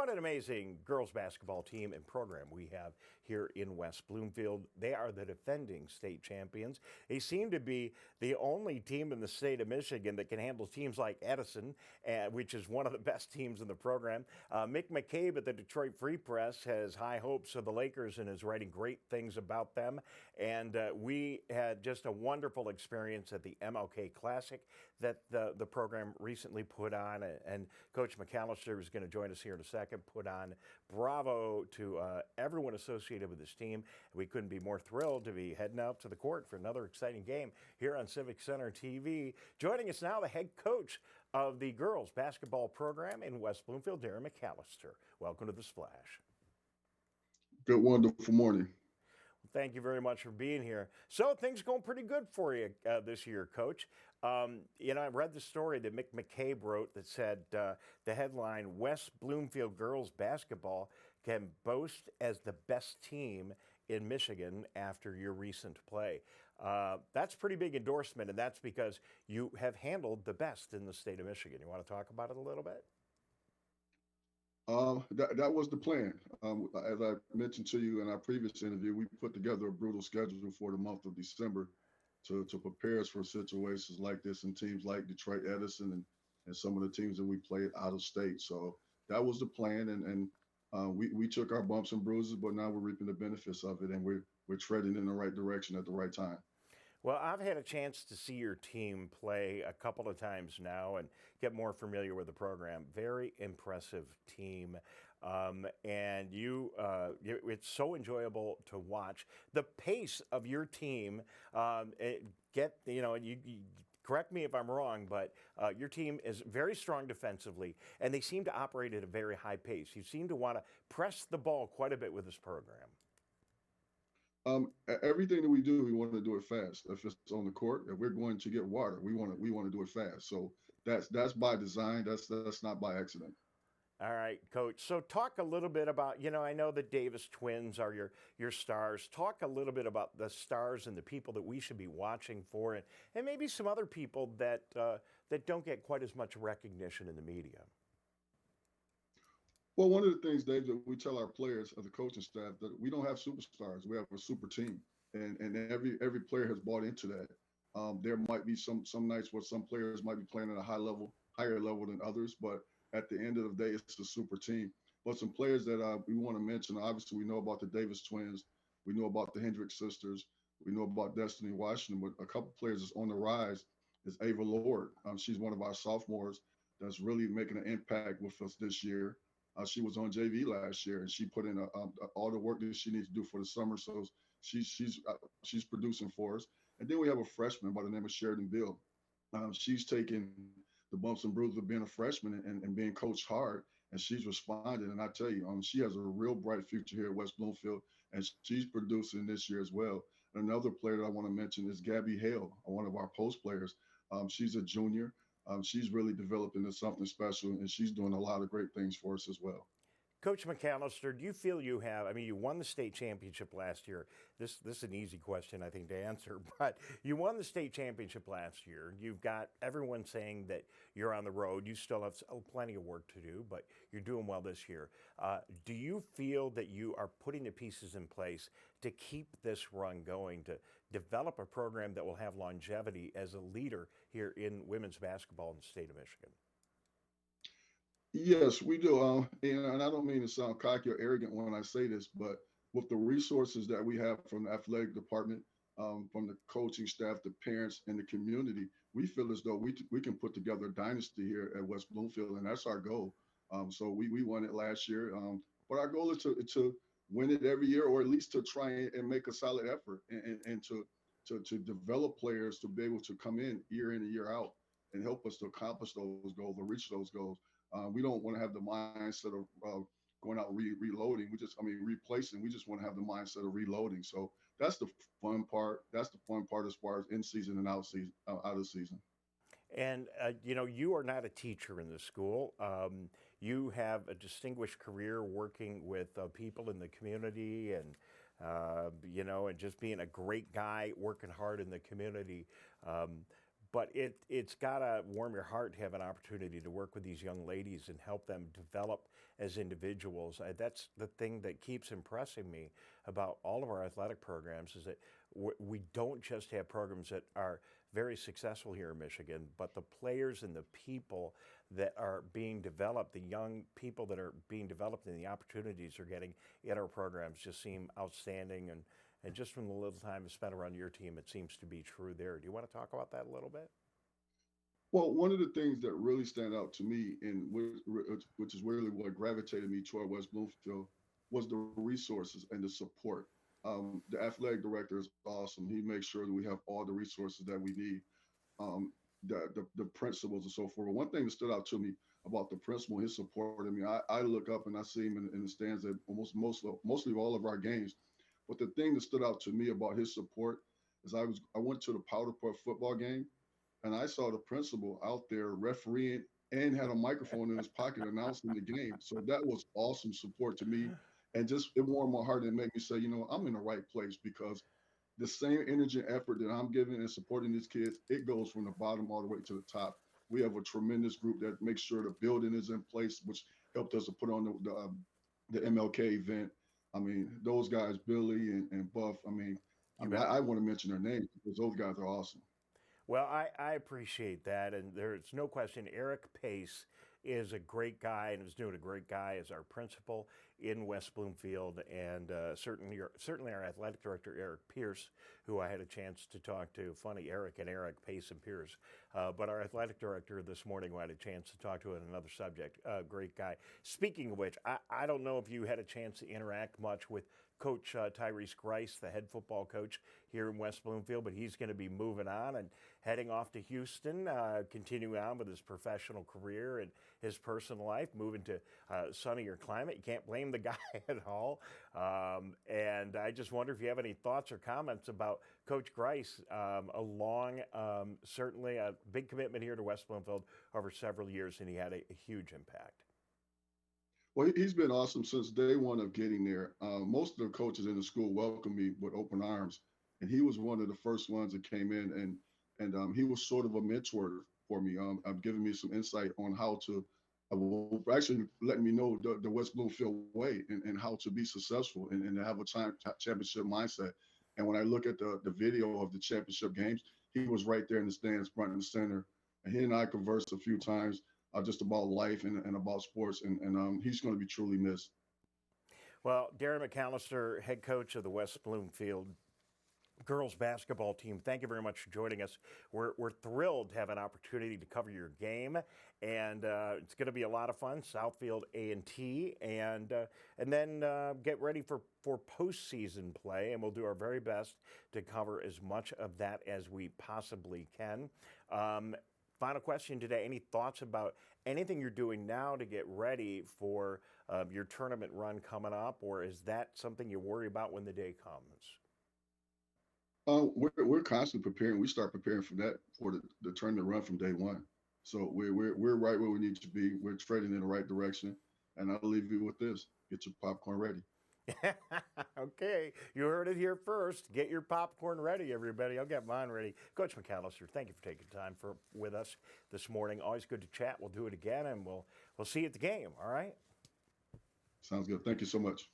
What an amazing girls basketball team and program we have here in West Bloomfield. They are the defending state champions. They seem to be the only team in the state of Michigan that can handle teams like Edison, which is one of the best teams in the program. Mick McCabe at the Detroit Free Press has high hopes of the Lakers and is writing great things about them. And we had just a wonderful experience at the MLK Classic that the program recently put on. And Coach McAllister is going to join us here in a second. Put on. Bravo to everyone associated with this team. We couldn't be more thrilled to be heading out to the court for another exciting game here on Civic Center TV. Joining us now, the head coach of the girls basketball program in West Bloomfield, Darrin McAllister. Welcome to the Splash. Good, wonderful morning. Thank you very much for being here. So things going pretty good for you this year, Coach. I read the story that Mick McCabe wrote that said the headline, West Bloomfield girls basketball can boast as the best team in Michigan after your recent play. That's a pretty big endorsement, and that's because you have handled the best in the state of Michigan. You want to talk about it a little bit? That was the plan. As I mentioned to you in our previous interview, we put together a brutal schedule for the month of December to prepare us for situations like this in teams like Detroit Edison and some of the teams that we played out of state. So that was the plan, and we took our bumps and bruises, but now we're reaping the benefits of it, and we're treading in the right direction at the right time. Well, I've had a chance to see your team play a couple of times now and get more familiar with the program. Very impressive team, and it's so enjoyable to watch. The pace of your team, you correct me if I'm wrong, but your team is very strong defensively, and they seem to operate at a very high pace. You seem to want to press the ball quite a bit with this program. Everything that we do, we want to do it fast. If it's on the court, if we're going to get water, we want to do it fast. So that's by design. That's not by accident. All right, Coach. So talk a little bit about, I know the Davis twins are your stars. Talk a little bit about the stars and the people that we should be watching for, and maybe some other people that don't get quite as much recognition in the media. Well, one of the things, Dave, that we tell our players as a coaching staff that we don't have superstars. We have a super team, and every player has bought into that. There might be some nights where some players might be playing at a higher level than others, but at the end of the day, it's a super team. But some players that we want to mention, obviously, we know about the Davis twins, we know about the Hendricks sisters, we know about Destiny Washington, but a couple players that's on the rise is Ava Lord. She's one of our sophomores that's really making an impact with us this year. She was on JV last year, and she put in all the work that she needs to do for the summer. So she's producing for us. And then we have a freshman by the name of Sheridan Bill. She's taken the bumps and bruises of being a freshman and being coached hard, and she's responded. And I tell you, she has a real bright future here at West Bloomfield, and she's producing this year as well. And another player that I want to mention is Gabby Hale, one of our post players. She's a junior. She's really developed into something special, and she's doing a lot of great things for us as well. Coach McAllister, do you feel you have, you won the state championship last year. This is an easy question, I think, to answer, but you won the state championship last year. You've got everyone saying that you're on the road. You still have plenty of work to do, but you're doing well this year. Do you feel that you are putting the pieces in place to keep this run going, to develop a program that will have longevity as a leader here in women's basketball in the state of Michigan? Yes, we do. And I don't mean to sound cocky or arrogant when I say this, but with the resources that we have from the athletic department, from the coaching staff, the parents, and the community, we feel as though we can put together a dynasty here at West Bloomfield, and that's our goal. So we won it last year, but our goal is to win it every year, or at least to try and make a solid effort and to develop players to be able to come in and year out and help us to accomplish those goals or reach those goals. We don't want to have the mindset of going out reloading. Replacing. We just want to have the mindset of reloading. So that's the fun part. That's the fun part as far as in season and out of season. And, you are not a teacher in the school. You have a distinguished career working with people in the community and just being a great guy, working hard in the community. but it's got to warm your heart to have an opportunity to work with these young ladies and help them develop as individuals. That's the thing that keeps impressing me about all of our athletic programs is that we don't just have programs that are very successful here in Michigan, but the players and the people that are being developed, the young people that are being developed and the opportunities they're getting in our programs just seem outstanding. And just from the little time spent around your team, it seems to be true there. Do you want to talk about that a little bit? Well, one of the things that really stand out to me, and which is really what gravitated me toward West Bloomfield, was the resources and the support. The athletic director is awesome. He makes sure that we have all the resources that we need. The principals and so forth. One thing that stood out to me about the principal, his support. I mean, I look up and I see him in the stands at mostly all of our games. But the thing that stood out to me about his support is I went to the Powder Puff football game and I saw the principal out there refereeing and had a microphone in his pocket announcing the game. So that was awesome support to me. And just it warmed my heart and made me say, I'm in the right place because the same energy and effort that I'm giving and supporting these kids, it goes from the bottom all the way to the top. We have a tremendous group that makes sure the building is in place, which helped us to put on the MLK event. I mean, those guys, Billy and Buff. I want to mention their names because those guys are awesome. Well, I appreciate that, and there's no question Eric Pace is a great guy and is doing a great guy as our principal in West Bloomfield, and certainly our athletic director, Eric Pierce, who I had a chance to talk to. Funny, Eric, Pace, and Pierce. But our athletic director this morning, who I had a chance to talk to on another subject, great guy. Speaking of which, I don't know if you had a chance to interact much with Coach Tyrese Grice, the head football coach here in West Bloomfield, but he's going to be moving on and heading off to Houston, continuing on with his professional career and his personal life, moving to sunnier climate. You can't blame the guy at all. And I just wonder if you have any thoughts or comments about Coach Grice, certainly a big commitment here to West Bloomfield over several years, and he had a huge impact. Well, he's been awesome since day one of getting there. Most of the coaches in the school welcomed me with open arms, and he was one of the first ones that came in, and he was sort of a mentor for me, giving me some insight on how to, actually letting me know the West Bloomfield way and how to be successful and have a championship mindset. And when I look at the video of the championship games, he was right there in the stands, front and center, and he and I conversed a few times. Just about life and about sports, and he's going to be truly missed. Well, Darrin McAllister, head coach of the West Bloomfield girls basketball team, thank you very much for joining us. We're thrilled to have an opportunity to cover your game, and it's going to be a lot of fun. Southfield A&T, and then get ready for postseason play, and we'll do our very best to cover as much of that as we possibly can. Final question today, any thoughts about anything you're doing now to get ready for your tournament run coming up, or is that something you worry about when the day comes? We're constantly preparing. We start preparing for the tournament run from day one. So we're right where we need to be. We're trading in the right direction. And I'll leave you with this. Get your popcorn ready. Okay, you heard it here first. Get your popcorn ready, everybody. I'll get mine ready. Coach McAllister, thank you for taking time with us this morning. Always good to chat. We'll do it again, and we'll see you at the game, all right? Sounds good. Thank you so much.